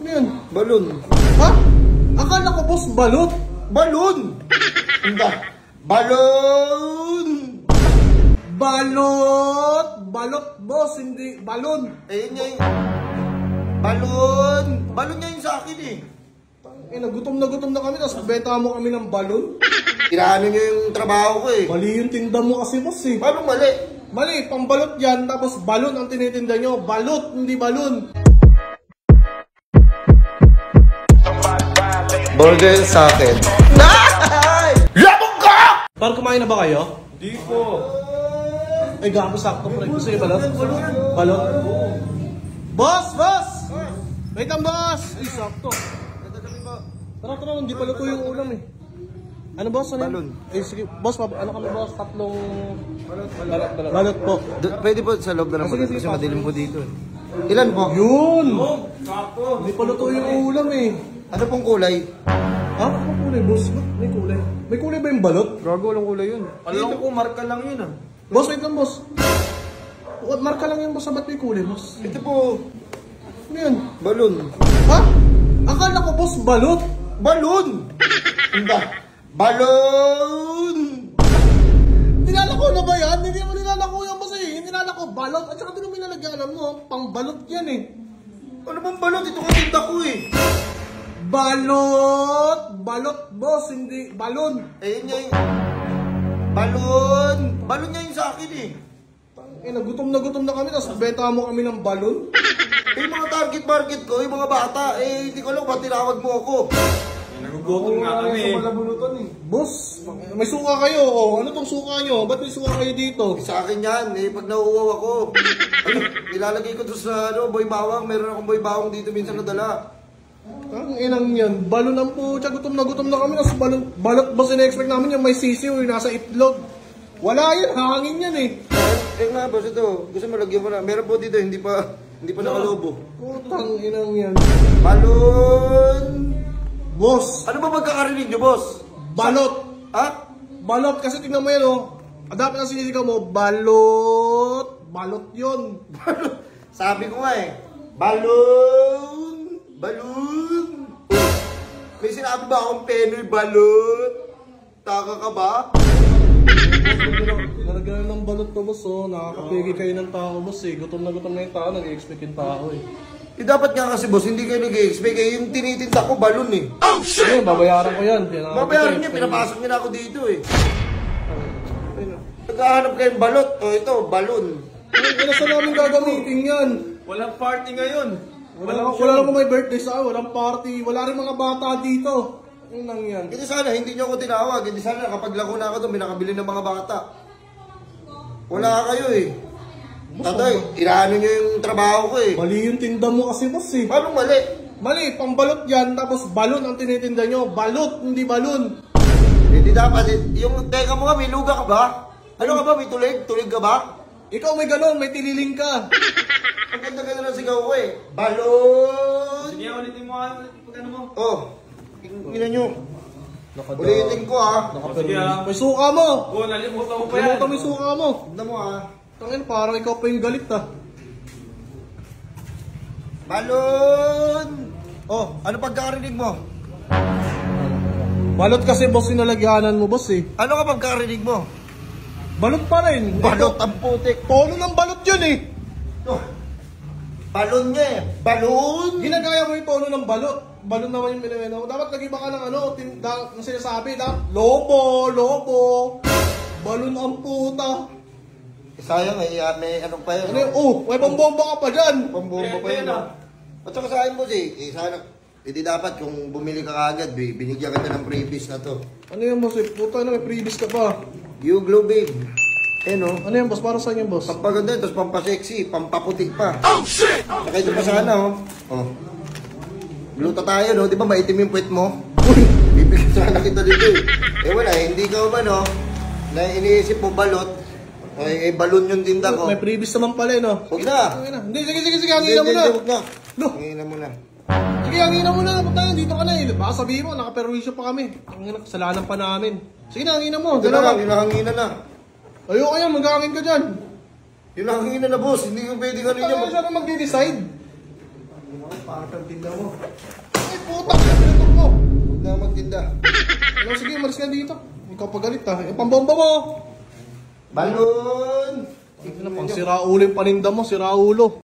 Ano yan? Balon. Ha? Akala ko, boss, balot. Balon! Hindi. Balon! Balot! Balot, boss, hindi balon. Ayun niya yung... Balon! Balon niya yung sa akin eh. Nagutom na kami, tapos benta mo kami ng balon. Tirahan niyo yung trabaho ko eh. Mali yung tinda mo kasi, boss eh. Paano mali? Mali, pambalot yan, tapos balon ang tinitinda nyo. Balot, hindi balon. Burger sa akin. Labog ka! Parang kumain na ba kayo? Di po. Ay, gago, sakto po. Gusto yung balot? Balot? Boss! Boss! Wait lang, boss! Ay, sakto. Tara, hindi pa luto yung ulam eh. Ano, boss? Ano? Balon. Eh, sige. Boss, ano kami, boss? Tatlong... Balot po. Pwede po sa loob na lang po kasi madilim po dito eh. Ilan po? Yun! Hindi pa luto yung ulam eh. Ano pong kulay? Ha? Ano kulay, boss? May kulay. May kulay ba yung balot? Gago, walang kulay yun. Dito po, marka lang yun ah. Boss, wait lang, boss. Marka lang yung boss. Ba't may kulay, boss? Ito po. Ano yan? Balon. Ha? Akala ko, boss, balot. Balon! Hindi. Balon! Nilalako na ba yan? Hindi mo nilalako yan, boss eh. Nilalako, balot. At saka din mo nilalagyan mo. Pang balot yan eh. Ano bang balot? Ito kasi tinda ko eh. Balot! Balot, boss, hindi balon. Ayun niya yung... Balon! Balon niya yung sa akin eh. Nagutom na kami, tapos benta mo kami ng balon. Yung mga target market ko, yung mga bata, hindi ko alam ba't tinawag mo ako. Nagugutom nga kami eh. Boss, may suka kayo. Oh, ano tong suka nyo? Ba't may suka kayo dito? Sa akin yan, pag nauuwaw ako. Ano, nilalagay ko to sa boy bawang. Meron akong boy bawang dito minsan nadala. Ang inang yan. Balon ang pucha. Gutom na kami. Tapos balot ba sina-expect namin yung may sisiw, yung nasa itlog. Wala yan. Hangin yan eh. Nga boss, ito. Gusto mo lagyan mo na. Meron po dito, hindi pa nakalobo. Putang inang yan. Balon! Boss! Ano ba magkakarinig nyo, boss? Balot! Ha? Balot! Kasi tingnan mo yan oh. Dapat ang sinisigaw mo, balot! Balot yun. Sabi ko nga eh. Balon! Balon! May sinabi ba akong penoy balon? Taka ka ba? Nalagyan ng balot to, boss oh. Nakakapigil kayo ng tao, boss eh. Gutom na yung tao. Nag-expect yung tao eh. Dapat nga kasi boss, hindi kayo nag-expect. Yung tinitinda ko, balon eh. Oh shit! Babayaran ko yan. Babayaran niya, pinapasok niya na ako dito eh. Naghahanap kayong balot. O ito, balon. Ano sa namin gagamitin yan? Walang party ngayon. Wala lang may birthday sa akin. Walang party. Wala rin mga bata dito. Ano nang yan? Hindi sana, hindi niyo ako tinawag. Hindi sana, kapag lako na ako doon, may nakabili ng mga bata. Wala kayo eh. Tatay, inaano nyo yung trabaho ko eh. Mali yung tinda mo kasi, boss eh. Paano mali? Mali, pambalot yan, tapos balon ang tinitinda nyo. Balot, hindi balon. Hindi dapat. Yung teka mo nga, may luga ka ba? Ano ka ba, may tulig? Tulig ka ba? Ikaw may ganon, may tililing ka. Ang ganda-ganda ng sigaw ko eh. Balon! Sige, ulitin mo nga. Pag ano mo. Oh, tingnan nyo. Ulitin ko ah. Sige ah. May suka mo. Oo, nalimutan mo pa yan. Limutan mo yung suka mo. Tignan mo ah. Tangin, parang ikaw pa yung galit ah. Balon! Oh, ano pagkakarinig mo? Balot kasi, boss, sinalagyanan mo, boss eh. Ano ka pagkakarinig mo? Balot pa rin. Balot ang putik. Tono ng balot yun eh. Oh, balon niya eh. Balon! Ginagaya mo yung tono ng balot. Balon naman yung minamena mo. Dapat nag-iba ka ng ano, ng sinasabi na, lobo. Balon ang puta. Sayang may anong pa yun. Ano yun? Oh, may pambomba ka pa dyan. Pambomba pa yun. At saka sa akin mo sana, hindi dapat kung bumili ka kagad, binigyan kita ng freebies na to. Ano yun, boss? Puta na, may freebies ka pa. You glow babe. No? Ano yun, boss? Para saan yun, boss? Pampaganda, tapos pampasexy, pampaputik pa. Oh shit! Saka ito pa sana, oh. Oh. Gluta tayo, no? Di ba maitim yung puwet mo? Bibigyan sana kita dito eh. Wala, hindi ka ba, no? Na iniisip mo balot. Ay, balon yung tinda ko. May freebies naman pala eh, no? Huwag na. Hindi, sige, hangina mo na. Huwag na. No. Hangina mo na. Sige, hangina mo na. Punta dito ka na eh. Baka sabihin mo, nakaperwisyo pa kami. Ang kasalanan pa namin. Sige na, hangina mo. Ito na lang, yun ang hangina na. Ayoko yan, maghangin ka dyan. Yun ang hangina na, boss. Hindi ko pwede ganun Kaya yan. siya na magde-decide. Parang tinda mo. Ay, puta! Pinatok mo! Huwag na magtinda. Ano, sige, malis ka dito. Ikaw pagalit ha. Yung pambomba mo! Balon! Pang sira ulo yung paninda mo, sira ulo.